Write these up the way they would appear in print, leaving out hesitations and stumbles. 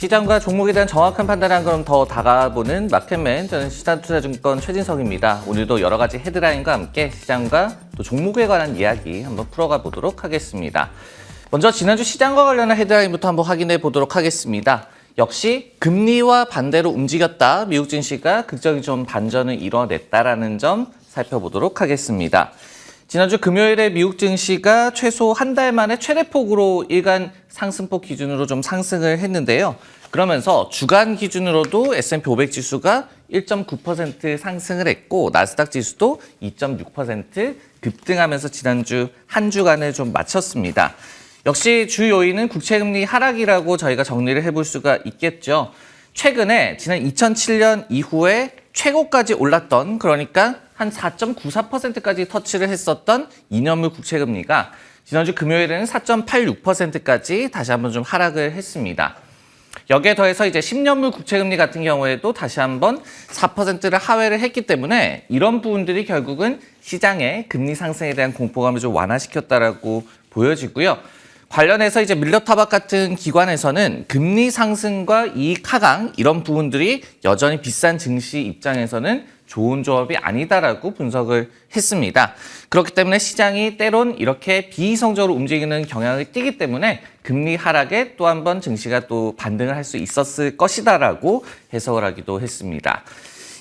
시장과 종목에 대한 정확한 판단을 한 걸음 더 다가보는 마켓맨, 저는 신한투자증권 최진석입니다. 오늘도 여러 가지 헤드라인과 함께 시장과 또 종목에 관한 이야기 한번 풀어가 보도록 하겠습니다. 먼저 지난주 시장과 관련한 헤드라인부터 한번 확인해 보도록 하겠습니다. 역시 금리와 반대로 움직였다. 미국 증시가 극적인 좀 반전을 이뤄냈다라는 점 살펴보도록 하겠습니다. 지난주 금요일에 미국 증시가 최소 한 달 만에 최대폭으로 일간 상승폭 기준으로 좀 상승을 했는데요. 그러면서 주간 기준으로도 S&P 500 지수가 1.9% 상승을 했고 나스닥 지수도 2.6% 급등하면서 지난주 한 주간을 좀 마쳤습니다. 역시 주 요인은 국채금리 하락이라고 저희가 정리를 해볼 수가 있겠죠. 최근에 지난 2007년 이후에 최고까지 올랐던, 그러니까 한 4.94%까지 터치를 했었던 2년물 국채금리가 지난주 금요일에는 4.86%까지 다시 한번 좀 하락을 했습니다. 여기에 더해서 이제 10년물 국채금리 같은 경우에도 다시 한번 4%를 하회를 했기 때문에 이런 부분들이 결국은 시장의 금리 상승에 대한 공포감을 좀 완화시켰다라고 보여지고요. 관련해서 이제 밀려타박 같은 기관에서는 금리 상승과 이익 하강 이런 부분들이 여전히 비싼 증시 입장에서는 좋은 조합이 아니다라고 분석을 했습니다. 그렇기 때문에 시장이 때론 이렇게 비이성적으로 움직이는 경향을 띠기 때문에 금리 하락에 또 한 번 증시가 또 반등을 할 수 있었을 것이다라고 해석을 하기도 했습니다.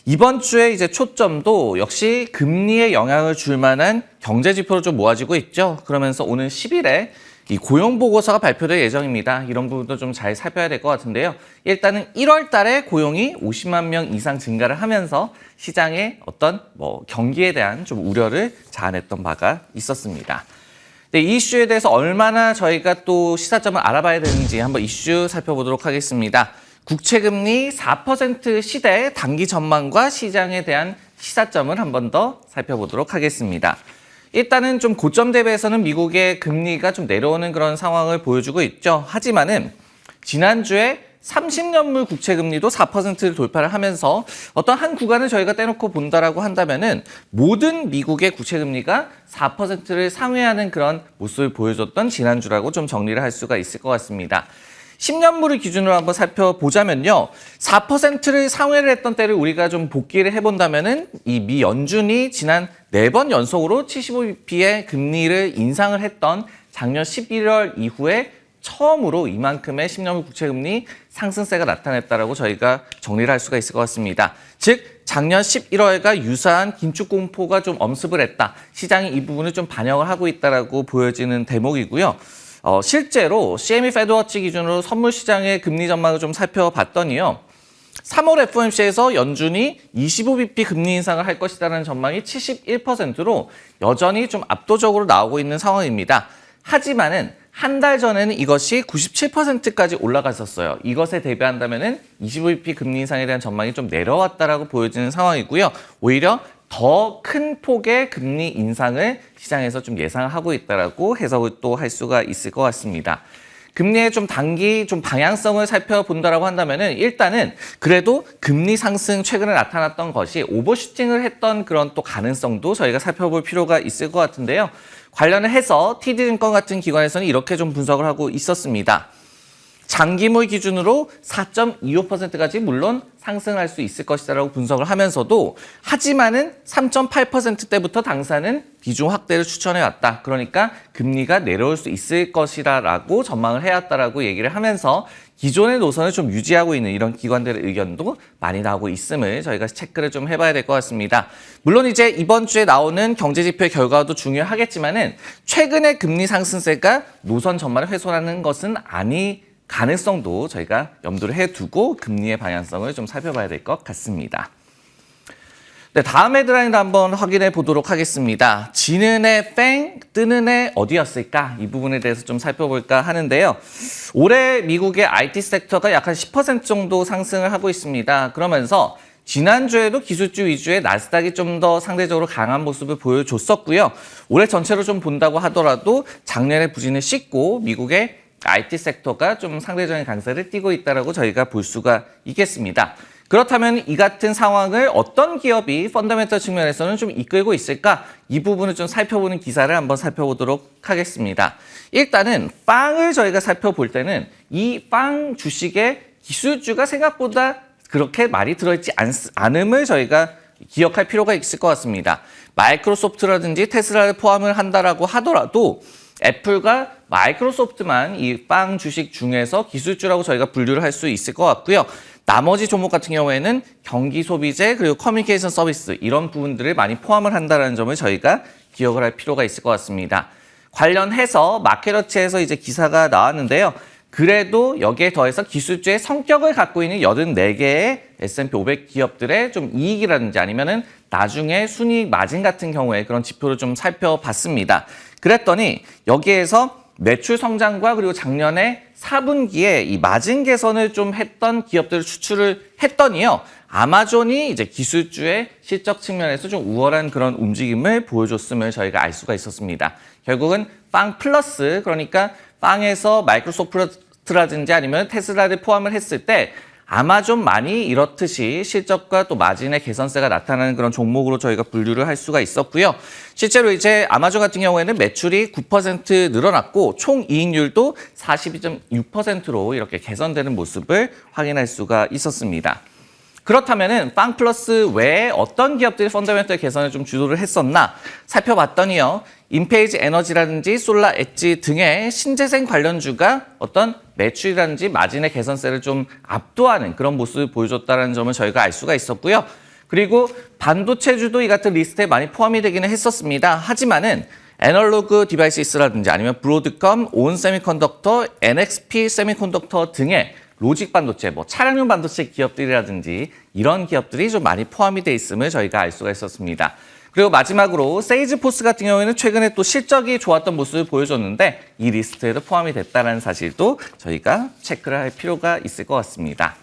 이번 주에 이제 초점도 역시 금리에 영향을 줄 만한 경제 지표로 좀 모아지고 있죠. 그러면서 오늘 10일에 이 고용 보고서가 발표될 예정입니다. 이런 부분도 좀 잘 살펴야 될 것 같은데요. 일단은 1월 달에 고용이 50만 명 이상 증가를 하면서 시장의 어떤 경기에 대한 좀 우려를 자아냈던 바가 있었습니다. 네, 이 이슈에 대해서 얼마나 저희가 또 시사점을 알아봐야 되는지 한번 이슈 살펴보도록 하겠습니다. 국채금리 4% 시대 단기 전망과 시장에 대한 시사점을 한번 더 살펴보도록 하겠습니다. 일단은 좀 고점 대비해서는 미국의 금리가 좀 내려오는 그런 상황을 보여주고 있죠. 하지만은 지난주에 30년물 국채금리도 4%를 돌파를 하면서 어떤 한 구간을 저희가 떼놓고 본다라고 한다면은 모든 미국의 국채금리가 4%를 상회하는 그런 모습을 보여줬던 지난주라고 좀 정리를 할 수가 있을 것 같습니다. 10년물을 기준으로 한번 살펴보자면요. 4%를 상회를 했던 때를 우리가 좀 복기를 해본다면은 이 미 연준이 지난 4번 연속으로 75bp의 금리를 인상을 했던 작년 11월 이후에 처음으로 이만큼의 10년물 국채금리 상승세가 나타냈다라고 저희가 정리를 할 수가 있을 것 같습니다. 즉 작년 11월과 유사한 긴축 공포가 좀 엄습을 했다. 시장이 이 부분을 좀 반영을 하고 있다라고 보여지는 대목이고요. 실제로 CME 페드워치 기준으로 선물 시장의 금리 전망을 좀 살펴봤더니요. 3월 FOMC에서 연준이 25bp 금리 인상을 할 것이라는 전망이 71%로 여전히 좀 압도적으로 나오고 있는 상황입니다. 하지만은 한 달 전에는 이것이 97%까지 올라갔었어요. 이것에 대비한다면은 25bp 금리 인상에 대한 전망이 좀 내려왔다라고 보여지는 상황이고요. 오히려 더 큰 폭의 금리 인상을 시장에서 좀 예상하고 있다라고 해석을 또 할 수가 있을 것 같습니다. 금리의 좀 단기 좀 방향성을 살펴본다라고 한다면은 일단은 그래도 금리 상승 최근에 나타났던 것이 오버슈팅을 했던 그런 또 가능성도 저희가 살펴볼 필요가 있을 것 같은데요. 관련을 해서 TD증권 같은 기관에서는 이렇게 좀 분석을 하고 있었습니다. 장기물 기준으로 4.25%까지 물론 상승할 수 있을 것이다라고 분석을 하면서도 하지만은 3.8%대부터 당사는 비중 확대를 추천해왔다. 그러니까 금리가 내려올 수 있을 것이라고 전망을 해왔다라고 얘기를 하면서 기존의 노선을 좀 유지하고 있는 이런 기관들의 의견도 많이 나오고 있음을 저희가 체크를 좀 해봐야 될 것 같습니다. 물론 이제 이번 주에 나오는 경제지표의 결과도 중요하겠지만은 최근의 금리 상승세가 노선 전반을 훼손하는 것은 가능성도 저희가 염두를 해두고 금리의 방향성을 좀 살펴봐야 될 것 같습니다. 네, 다음 헤드라인도 한번 확인해 보도록 하겠습니다. 지는 애 뺑, 뜨는 애 어디였을까? 이 부분에 대해서 좀 살펴볼까 하는데요. 올해 미국의 IT 섹터가 약 한 10% 정도 상승을 하고 있습니다. 그러면서 지난주에도 기술주 위주의 나스닥이 좀 더 상대적으로 강한 모습을 보여줬었고요. 올해 전체로 좀 본다고 하더라도 작년의 부진을 씻고 미국의 IT 섹터가 좀 상대적인 강세를 띠고 있다고 저희가 볼 수가 있겠습니다. 그렇다면 이 같은 상황을 어떤 기업이 펀더멘털 측면에서는 좀 이끌고 있을까? 이 부분을 좀 살펴보는 기사를 한번 살펴보도록 하겠습니다. 일단은 빵을 저희가 살펴볼 때는 이 빵 주식의 기술주가 생각보다 그렇게 많이 들어있지 않음을 저희가 기억할 필요가 있을 것 같습니다. 마이크로소프트라든지 테슬라를 포함을 한다라고 하더라도 애플과 마이크로소프트만 이 빵 주식 중에서 기술주라고 저희가 분류를 할 수 있을 것 같고요. 나머지 종목 같은 경우에는 경기 소비재 그리고 커뮤니케이션 서비스 이런 부분들을 많이 포함을 한다는 점을 저희가 기억을 할 필요가 있을 것 같습니다. 관련해서 마켓워치에서 이제 기사가 나왔는데요. 그래도 여기에 더해서 기술주의 성격을 갖고 있는 84개의 S&P 500 기업들의 좀 이익이라든지 아니면은 나중에 순이익 마진 같은 경우에 그런 지표를 좀 살펴봤습니다. 그랬더니 여기에서 매출 성장과 그리고 작년에 4분기에 이 마진 개선을 좀 했던 기업들을 추출을 했더니요. 아마존이 이제 기술주의 실적 측면에서 좀 우월한 그런 움직임을 보여줬음을 저희가 알 수가 있었습니다. 결국은 빵 플러스, 그러니까 빵에서 마이크로소프트라든지 아니면 테슬라를 포함을 했을 때 아마존만이 이렇듯이 실적과 또 마진의 개선세가 나타나는 그런 종목으로 저희가 분류를 할 수가 있었고요. 실제로 이제 아마존 같은 경우에는 매출이 9% 늘어났고 총 이익률도 42.6%로 이렇게 개선되는 모습을 확인할 수가 있었습니다. 그렇다면은 빵 플러스 외에 어떤 기업들이 펀더멘털 개선을 좀 주도를 했었나 살펴봤더니요. 인페이지 에너지라든지 솔라 엣지 등의 신재생 관련주가 어떤 매출이라든지 마진의 개선세를 좀 압도하는 그런 모습을 보여줬다는 점을 저희가 알 수가 있었고요. 그리고 반도체주도 이 같은 리스트에 많이 포함이 되기는 했었습니다. 하지만은 애널로그 디바이시스라든지 아니면 브로드컴, 온 세미컨덕터, NXP 세미컨덕터 등의 로직 반도체, 뭐 차량용 반도체 기업들이라든지 이런 기업들이 좀 많이 포함이 돼 있음을 저희가 알 수가 있었습니다. 그리고 마지막으로 세이지포스 같은 경우에는 최근에 또 실적이 좋았던 모습을 보여줬는데 이 리스트에도 포함이 됐다는 사실도 저희가 체크를 할 필요가 있을 것 같습니다.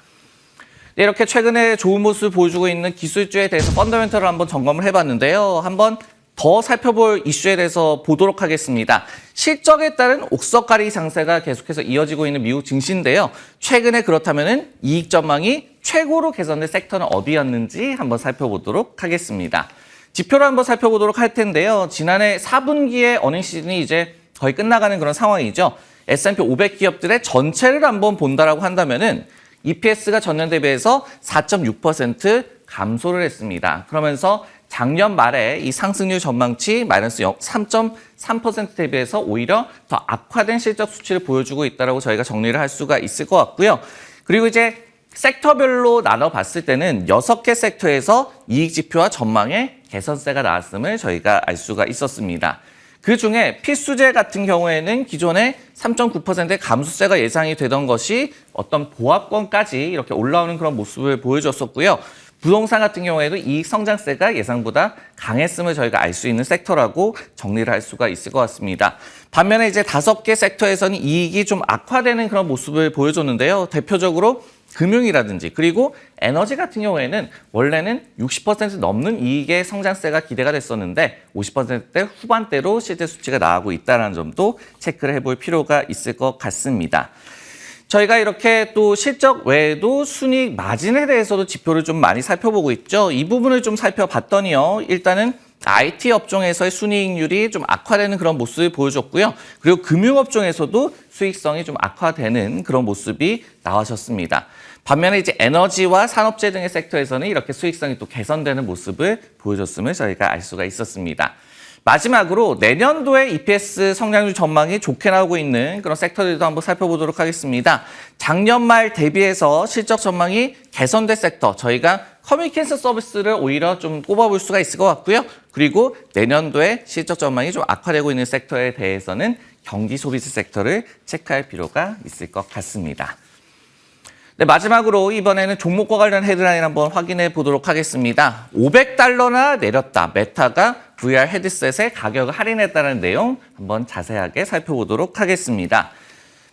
네, 이렇게 최근에 좋은 모습을 보여주고 있는 기술주에 대해서 펀더멘털을 한번 점검을 해봤는데요. 한번 더 살펴볼 이슈에 대해서 보도록 하겠습니다. 실적에 따른 옥석가리 상세가 계속해서 이어지고 있는 미국 증시인데요. 최근에 그렇다면 이익 전망이 최고로 개선된 섹터는 어디였는지 한번 살펴보도록 하겠습니다. 지표를 한번 살펴보도록 할 텐데요. 지난해 4분기의 어닝 시즌이 이제 거의 끝나가는 그런 상황이죠. S&P 500 기업들의 전체를 한번 본다라고 한다면은 EPS가 전년 대비해서 4.6% 감소를 했습니다. 그러면서 작년 말에 이 상승률 전망치 마이너스 3.3% 대비해서 오히려 더 악화된 실적 수치를 보여주고 있다고 저희가 정리를 할 수가 있을 것 같고요. 그리고 이제 섹터별로 나눠봤을 때는 6개 섹터에서 이익 지표와 전망에 개선세가 나왔음을 저희가 알 수가 있었습니다. 그중에 필수재 같은 경우에는 기존에 3.9%의 감소세가 예상이 되던 것이 어떤 보합권까지 이렇게 올라오는 그런 모습을 보여줬었고요. 부동산 같은 경우에도 이익 성장세가 예상보다 강했음을 저희가 알 수 있는 섹터라고 정리를 할 수가 있을 것 같습니다. 반면에 이제 5개 섹터에서는 이익이 좀 악화되는 그런 모습을 보여줬는데요. 대표적으로 금융이라든지 그리고 에너지 같은 경우에는 원래는 60% 넘는 이익의 성장세가 기대가 됐었는데 50%대 후반대로 실제 수치가 나오고 있다는 점도 체크를 해볼 필요가 있을 것 같습니다. 저희가 이렇게 또 실적 외에도 순이익 마진에 대해서도 지표를 좀 많이 살펴보고 있죠. 이 부분을 좀 살펴봤더니요. 일단은 IT 업종에서의 순이익률이 좀 악화되는 그런 모습을 보여줬고요. 그리고 금융업종에서도 수익성이 좀 악화되는 그런 모습이 나와졌습니다. 반면에 이제 에너지와 산업재 등의 섹터에서는 이렇게 수익성이 또 개선되는 모습을 보여줬음을 저희가 알 수가 있었습니다. 마지막으로 내년도의 EPS 성장률 전망이 좋게 나오고 있는 그런 섹터들도 한번 살펴보도록 하겠습니다. 작년 말 대비해서 실적 전망이 개선된 섹터, 저희가 커뮤니케이션 서비스를 오히려 좀 꼽아볼 수가 있을 것 같고요. 그리고 내년도에 실적 전망이 좀 악화되고 있는 섹터에 대해서는 경기 소비재 섹터를 체크할 필요가 있을 것 같습니다. 네, 마지막으로 이번에는 종목과 관련 헤드라인 한번 확인해 보도록 하겠습니다. $500나 내렸다. 메타가 VR 헤드셋의 가격을 할인했다는 내용 한번 자세하게 살펴보도록 하겠습니다.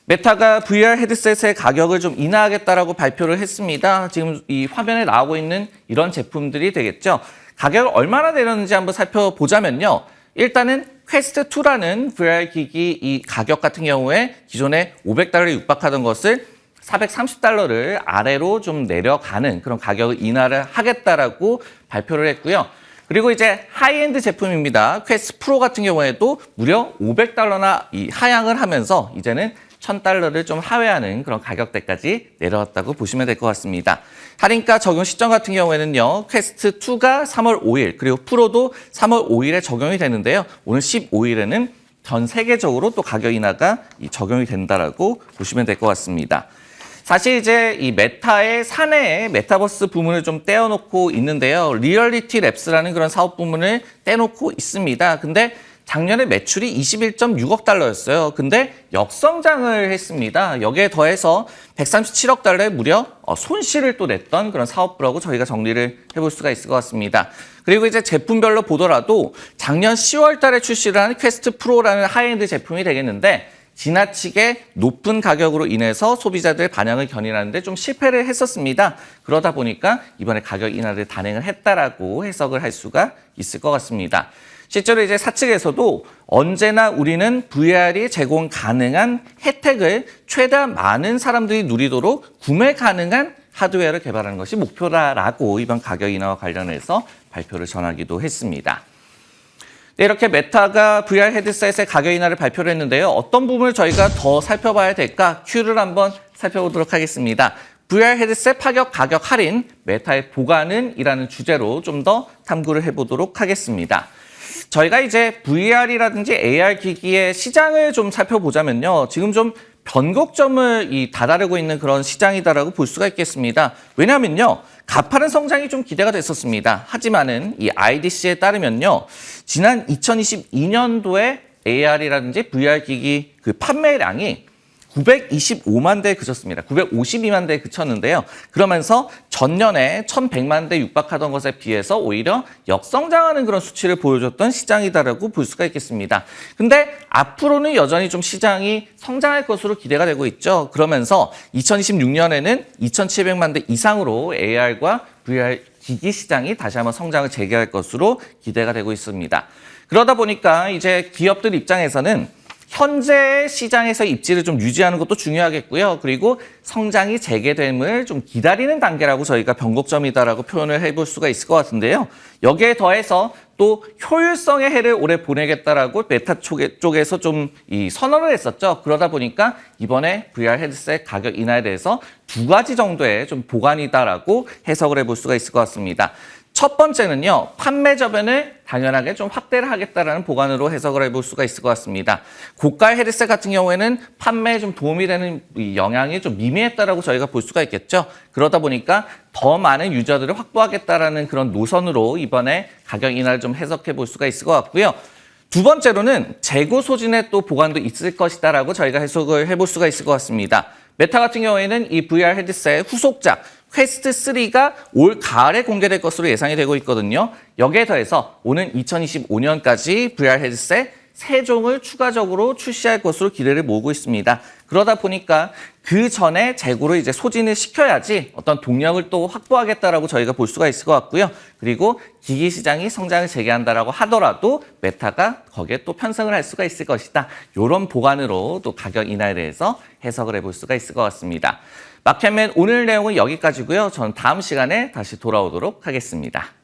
메타가 VR 헤드셋의 가격을 좀 인하하겠다라고 발표를 했습니다. 지금 이 화면에 나오고 있는 이런 제품들이 되겠죠. 가격을 얼마나 내렸는지 한번 살펴보자면요. 일단은 퀘스트2라는 VR 기기 이 가격 같은 경우에 기존에 $500에 육박하던 것을 $430를 아래로 좀 내려가는 그런 가격을 인하를 하겠다라고 발표를 했고요. 그리고 이제 하이엔드 제품입니다. 퀘스트 프로 같은 경우에도 무려 $500나 이 하향을 하면서 이제는 $1,000를 좀 하회하는 그런 가격대까지 내려왔다고 보시면 될 것 같습니다. 할인가 적용 시점 같은 경우에는요. 퀘스트 2가 3월 5일 그리고 프로도 3월 5일에 적용이 되는데요. 오늘 15일에는 전 세계적으로 또 가격 인하가 적용이 된다라고 보시면 될 것 같습니다. 사실 이제 이 메타의 사내에 메타버스 부문을 좀 떼어놓고 있는데요. 리얼리티 랩스라는 그런 사업 부문을 떼놓고 있습니다. 근데 작년에 매출이 21.6억 달러였어요. 근데 역성장을 했습니다. 여기에 더해서 137억 달러의 무려 손실을 또 냈던 그런 사업부라고 저희가 정리를 해볼 수가 있을 것 같습니다. 그리고 이제 제품별로 보더라도 작년 10월 달에 출시를 한 퀘스트 프로라는 하이엔드 제품이 되겠는데 지나치게 높은 가격으로 인해서 소비자들의 반응을 견인하는 데 좀 실패를 했었습니다. 그러다 보니까 이번에 가격 인하를 단행을 했다라고 해석을 할 수가 있을 것 같습니다. 실제로 이제 사측에서도 언제나 우리는 VR이 제공 가능한 혜택을 최대한 많은 사람들이 누리도록 구매 가능한 하드웨어를 개발하는 것이 목표다라고 이번 가격 인하와 관련해서 발표를 전하기도 했습니다. 네, 이렇게 메타가 VR 헤드셋의 가격 인하를 발표를 했는데요. 어떤 부분을 저희가 더 살펴봐야 될까? 큐를 한번 살펴보도록 하겠습니다. VR 헤드셋 파격 가격 할인, 메타의 보관은 이라는 주제로 좀 더 탐구를 해보도록 하겠습니다. 저희가 이제 VR이라든지 AR 기기의 시장을 좀 살펴보자면요. 지금 좀 변곡점을 다다르고 있는 그런 시장이다라고 볼 수가 있겠습니다. 왜냐하면요. 가파른 성장이 좀 기대가 됐었습니다. 하지만은 이 IDC에 따르면요. 지난 2022년도에 AR이라든지 VR 기기 그 판매량이 925만 대에 그쳤습니다. 952만 대에 그쳤는데요. 그러면서 전년에 1,100만 대 육박하던 것에 비해서 오히려 역성장하는 그런 수치를 보여줬던 시장이다라고 볼 수가 있겠습니다. 근데 앞으로는 여전히 좀 시장이 성장할 것으로 기대가 되고 있죠. 그러면서 2026년에는 2,700만 대 이상으로 AR과 VR 기기 시장이 다시 한번 성장을 재개할 것으로 기대가 되고 있습니다. 그러다 보니까 이제 기업들 입장에서는 현재 시장에서 입지를 좀 유지하는 것도 중요하겠고요. 그리고 성장이 재개됨을 좀 기다리는 단계라고 저희가 변곡점이다라고 표현을 해볼 수가 있을 것 같은데요. 여기에 더해서 또 효율성의 해를 올해 보내겠다라고 메타 쪽에서 좀 선언을 했었죠. 그러다 보니까 이번에 VR 헤드셋 가격 인하에 대해서 두 가지 정도의 좀 보관이다라고 해석을 해볼 수가 있을 것 같습니다. 첫 번째는요, 판매 저변을 당연하게 좀 확대를 하겠다라는 보관으로 해석을 해볼 수가 있을 것 같습니다. 고가 헤드셋 같은 경우에는 판매에 좀 도움이 되는 영향이 좀 미미했다라고 저희가 볼 수가 있겠죠. 그러다 보니까 더 많은 유저들을 확보하겠다라는 그런 노선으로 이번에 가격 인하를 좀 해석해 볼 수가 있을 것 같고요. 두 번째로는 재고 소진의 또 보관도 있을 것이다라고 저희가 해석을 해볼 수가 있을 것 같습니다. 메타 같은 경우에는 이 VR 헤드셋 후속작 퀘스트 3가 올 가을에 공개될 것으로 예상이 되고 있거든요. 여기에 더해서 오는 2025년까지 VR 헤드셋 3종을 추가적으로 출시할 것으로 기대를 모으고 있습니다. 그러다 보니까 그 전에 재고를 이제 소진을 시켜야지 어떤 동력을 또 확보하겠다라고 저희가 볼 수가 있을 것 같고요. 그리고 기기 시장이 성장을 재개한다라고 하더라도 메타가 거기에 또 편성을 할 수가 있을 것이다. 이런 보관으로 또 가격 인하에 대해서 해석을 해볼 수가 있을 것 같습니다. 마켓맨 오늘 내용은 여기까지고요. 저는 다음 시간에 다시 돌아오도록 하겠습니다.